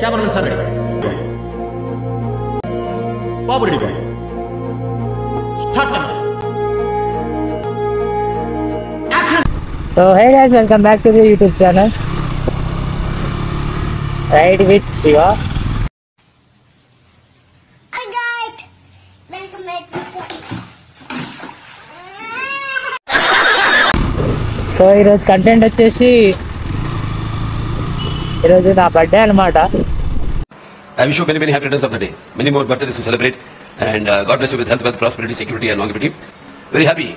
Cameramen sir ready, Babu ready, start camera. So hey guys, welcome back to the YouTube channel. Ride with Shiva. Hi guys, welcome back to so ఈరోజు content వచ్చేసి ఈరోజు నా birthday అనమాట. I wish you many, many happy returns of the day. Many more birthdays to celebrate. And God bless you with health, wealth, prosperity, security and longevity. Very happy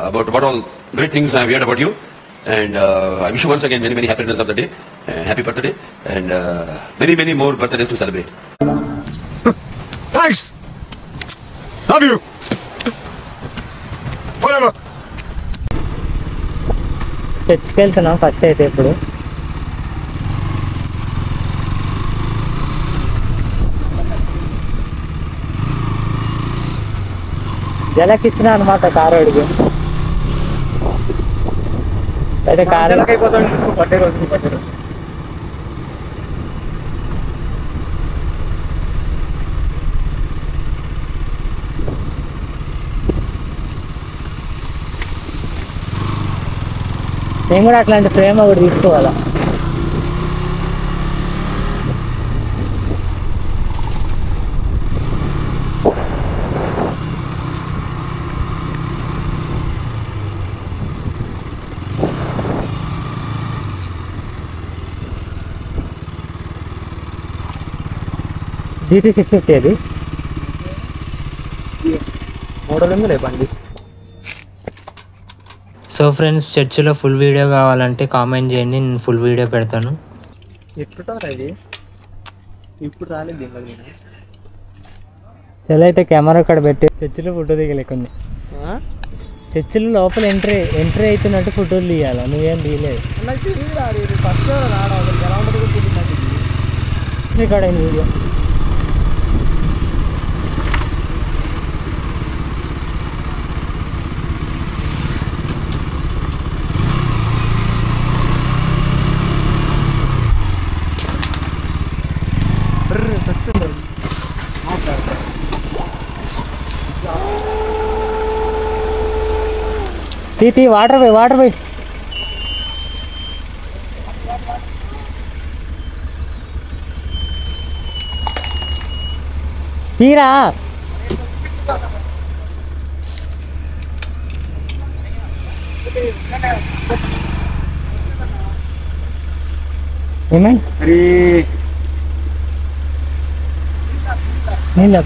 about what all great things I have heard about you. And I wish you once again many, many happy returns of the day. Happy birthday. And many, many more birthdays to celebrate. Thanks. Love you. Forever. చర్చ్కి వెళ్తున్నాం first అయితే. ఇప్పుడు జలకి ఇచ్చిన అనమాట car అడిగి అయితే car నేను కూడా అట్లాంటి ఫ్రేమ్ ఒకటి తీసుకోవాలా. GT 650 అది మోడల్ ఉంది లేపండి. సో ఫ్రెండ్స్, చర్చిలో ఫుల్ వీడియో కావాలంటే కామెంట్ చేయండి, నేను ఫుల్ వీడియో పెడతాను. ఎట్లుంటారా ఇది ఇప్పుడు రాలేదు ఇంకా చలో అయితే కెమెరా అక్కడ పెట్టి చర్చిలో ఫోటో దిగలేకుంది. చర్చిలో లోపల ఎంట్రీ అవుతున్నట్టు ఫోటోలు తీయాలి. నువ్వేం తీయలేదు. నాకు తెలియదు ఫస్ట్ రావడం ఎలా ఉంటుంది రికార్డ్ అయింది వీడియో. తీ వాటర్ పోయి తీరా. ఏమై నీళ్ళ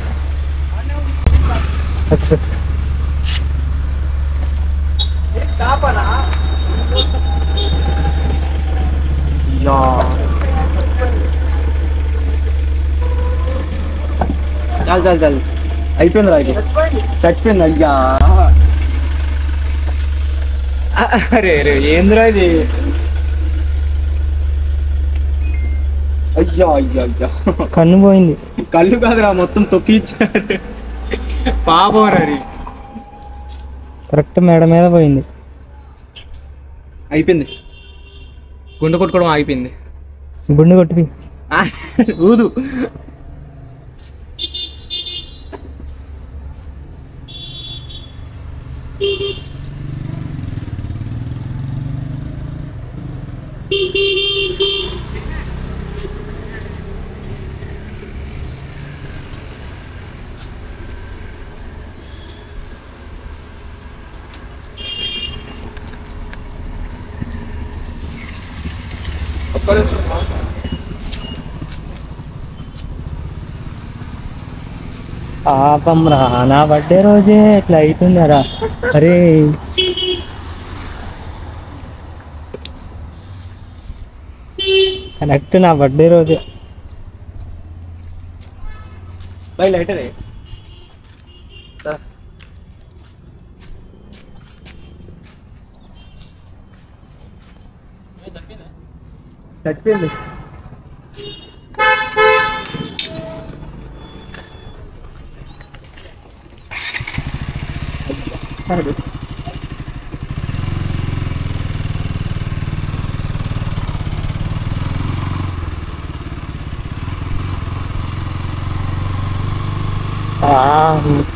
చాలు చాలు చాలు అయిపోయింది రాకి చచ్చిపోయింది. అయ్యా అరే అరే ఏందిరా ఇది. అయ్యా అయ్యా అయ్యా కన్ను పోయింది. కళ్ళు కాదురా మొత్తం తొక్కిచ్చారు పాపం రీ. కరెక్ట్ మేడ మీద పోయింది. అయిపోయింది గుండె కొట్టుకోవడం అయిపోయింది. గుండె కొట్టి ఊదు. పాపం రా, నా బర్త్డే రోజే ఇట్లా అవుతుందరా. అరే కరెక్ట్ నా బర్త్డే రోజే. బై లైటర్ చచ్చిపోయింది.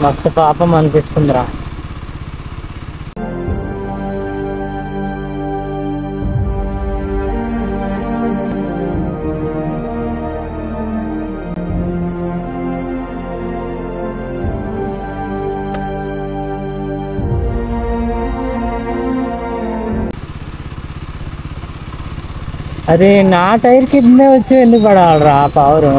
మస్తు పాపం అనిపిస్తుందిరా. అరే నా టైర్ కిందే వచ్చి ఎందుకు పడాలరా పవరు?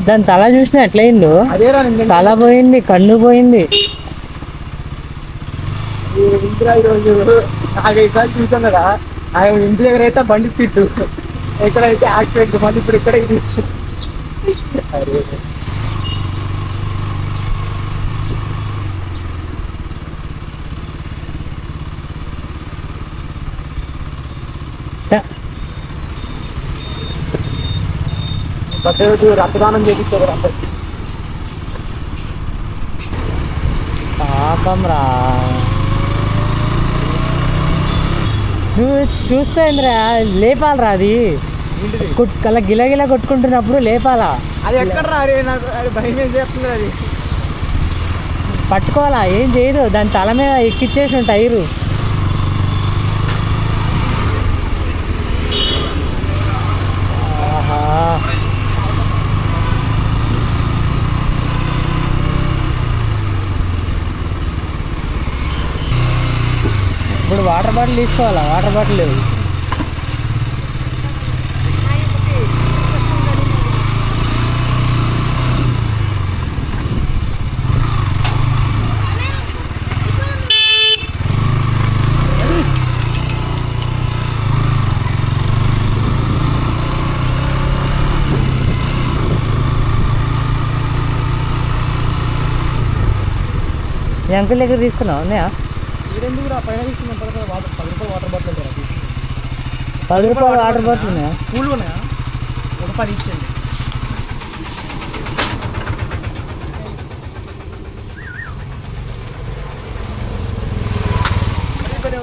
దాని తల చూసినా ఎట్లయిందో, తల పోయింది, కన్ను పోయింది. ఈరోజు 4-5 సార్లు చూసాం కదా, ఆయన ఇంటి దగ్గర అయితే బండి తిట్టు, ఎక్కడైతే యాక్సిడెంట్, మళ్ళీ ఇప్పుడు ఇక్కడ అరే ప్రతిరోజు రక్తదానం చేపిస్తారు అందరికి. పాపం రా. నువ్వు చూస్తే లేపాలరా అది, అలా గిలగిలా కొట్టుకుంటున్నప్పుడు లేపాలా. అది ఎక్కడ రారే, నాకు అది భయం ఏం చేస్తుంది. అది పట్టుకోవాలా, ఏం చేయదు. దాని తల మీద ఎక్కిచ్చేసిన టైరు. ఆహా, ఇప్పుడు వాటర్ బాటిల్ తీసుకోవాలా? వాటర్ బాటిల్ లేవు. ఈ అంకుల్ దగ్గర తీసుకున్నావు ఉన్నాయా? మీరెందుకు పైన తీసుకున్నాం, 10 రూపాయలు వాటర్ బాటిల్ ఉంటారా? 10 రూపాయలు వాటర్ బాటిల్ ఉన్నాయా? కూల్ ఉన్నాయా? ఒక 10 ఇచ్చేయండి.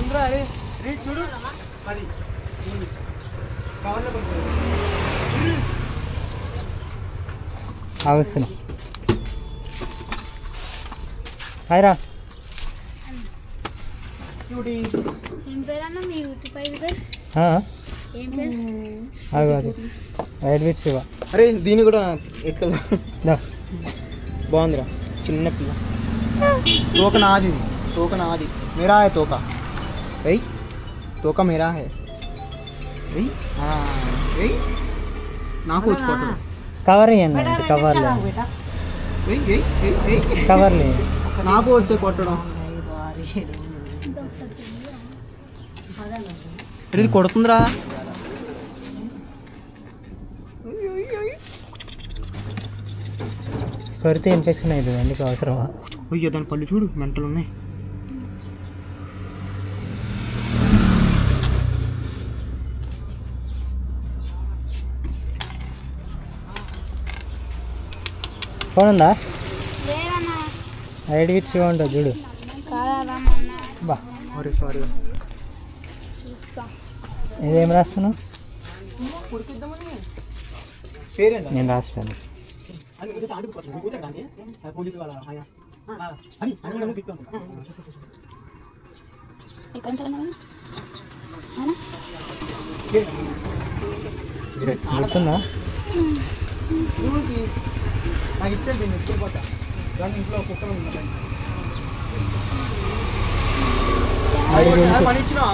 ఉందిరా అరే, చూడు 10 కావాలా? వస్తున్నా. హాయ్రా. ఏం పేరన్నా మీ యూట్యూబ్ ఐడి పేరు? ఏం పేరు? అది రైట్ విత్ శివ. అరే దీన్ని కూడా ఎత్తుకెళ్దా, బాగుందిరా. చిన్న పిల్ల తోక నాది, తోక నాది. మేరా హై తోక, వెయ్ తోక మేరా హై. వెయ్ నాకు వచ్చి కవర్ ఇవ్వండి. కవర్లు కవర్లు నాకు వచ్చే కొట్టడం. ఇది కొడుతుందిరా. సొరితే ఇన్ఫెక్షన్ అవుతుంది, అందుకు అవసరమా? అయ్యో దాని పళ్ళు చూడు, మెంటలు ఉన్నాయి. ఫోన్ ఉందా? లేదన్నా. రైట్ విత్ శివ ఉంటుంది చూడు. బా సారీ చూస్తా. ఇదేం రాస్తున్నావు? పేరేంట? నేను రాస్తాను. గుర్తుందా? నాకు ఇచ్చేది, నేను ఇచ్చిపోతా. దాని ఇంట్లో కుక్కలు ఉన్నాయి. పని ఇచ్చినా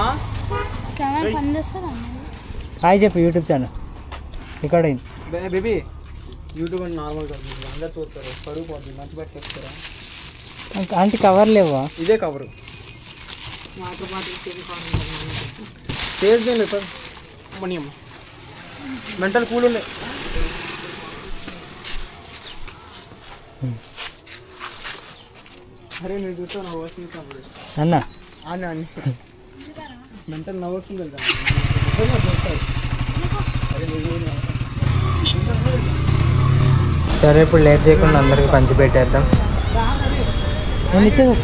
కెమెరా పనిచేస్తుందా? హాయ్ చెప్పు. యూట్యూబ్ ఛానల్ ఇక్కడ బేబీ. యూట్యూబ్ అని నార్మల్ కాదు, అందరు చూస్తారు, పరుగు పోతుంది. మంచి బట్టి చెప్తారా? అంటే కవర్ లేవా? ఇదే కవరు. చేసి లేదు మనీ అమ్మ, మెంటల్ కూల్ ఉన్నాయి. అరే నేను చూస్తా, నా వర్కింగ్ కంప్లీట్ అన్న అని అని మెంటల్ నా వర్కింగ్ వెళ్తా. సరే ఇప్పుడు లేట్ చేయకుండా అందరికి పంచి పెట్టేద్దాం. నేను ఇచ్చేది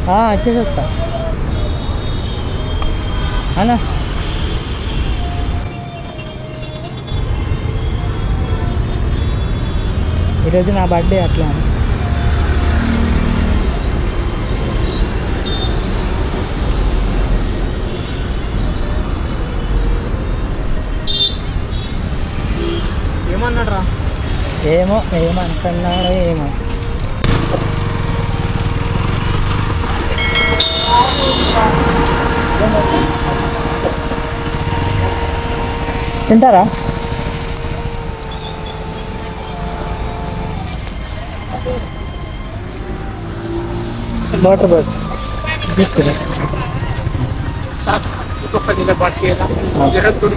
వచ్చేసి వస్తా అన్నా. ఈరోజు నా బర్త్డే అట్లా ఏమన్నాడు రా? ఏమంటున్నాడో ఏమో. తింటారా? వాటర్ బాటిల్ తీసుకురా. ఇంకొక నిలబట్టేలా జరగదు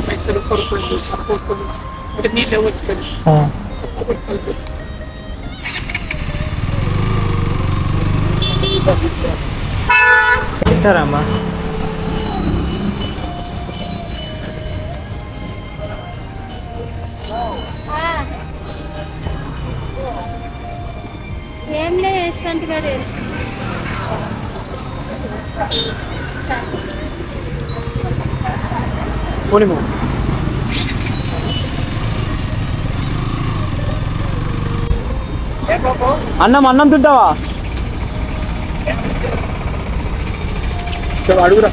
పైసలు కొడుకుంటూ సపోర్ట్ అంటే నీళ్ళు వస్తుంది తింటారా అమ్మా? ఏం లేదు యశ్వంత్ గారు. అన్నం తింటావా? అడుగురా.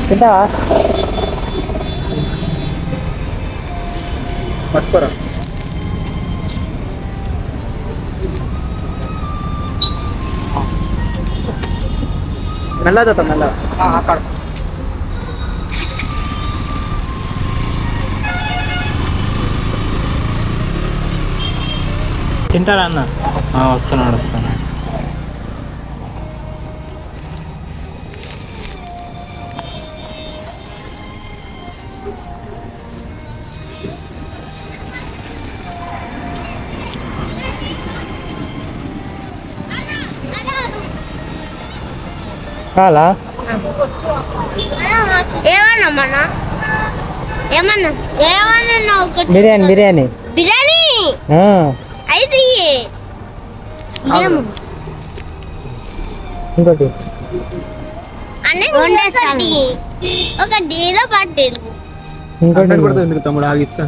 తింటావా? పట్టుకోరా. మెల్లగా మెల్ల అక్కడ తింటారా అన్న? వస్తున్నాడు. కాలా బిర్యానీ ఇంకోటి ఒక డీలో పట్టింది. ఇంకోటి తమ్ముడు ఆగిస్తా.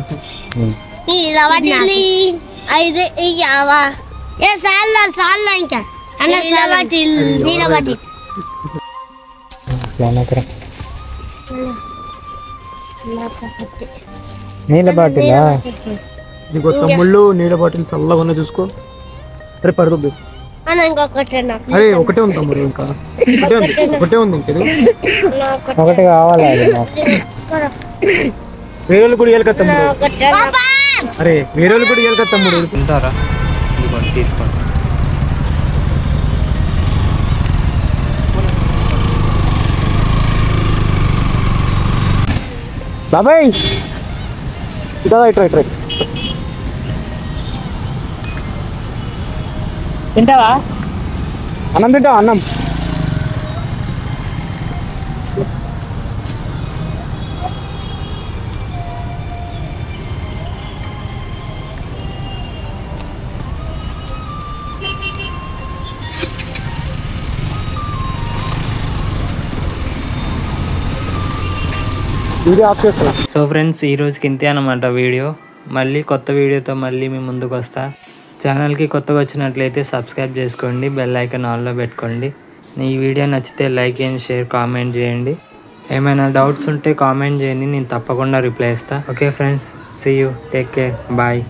ఐదు ఇయ్యావా? సాల్ ఇంకా నీళ్ళ బాటిల్ నీళ్ళ బాటిలా? నీకు తమ్ముళ్ళు నీళ్ళ బాటిల్ చల్లగా ఉన్నా చూసుకో. అరే పడుతుంది. అరే ఒకటే ఉంది తమ్ముడు, ఇంకా ఒకటే ఉంది ఇంకేది. ఒకటి కావాలి. వేరే వాళ్ళు కూడా ఇవ్వాలి కదా తమ్ముడు. అరే వేరే వాళ్ళు కూడా ఇవ్వాలి కదా తమ్ముడు. తింటారా? తీసుకోండి. బాబాయ్ ఇట్లా ఇట్లా తింటావా? అన్నం తింటావా? అన్నం సో ఫ్రెండ్స్, ఈరోజుకి ఇంతే అనమాట వీడియో. మళ్ళీ కొత్త వీడియోతో మళ్ళీ మీ ముందుకు వస్తా. ఛానల్కి కొత్తగా వచ్చినట్లయితే సబ్స్క్రైబ్ చేసుకోండి, బెల్ ఐకాన్ ఆన్లో పెట్టుకోండి. ఈ వీడియో నచ్చితే లైక్ చేయండి, షేర్, కామెంట్ చేయండి. ఏమైనా డౌట్స్ ఉంటే కామెంట్ చేయండి, నేను తప్పకుండా రిప్లై ఇస్తాను. Okay friends, see you, take care, bye.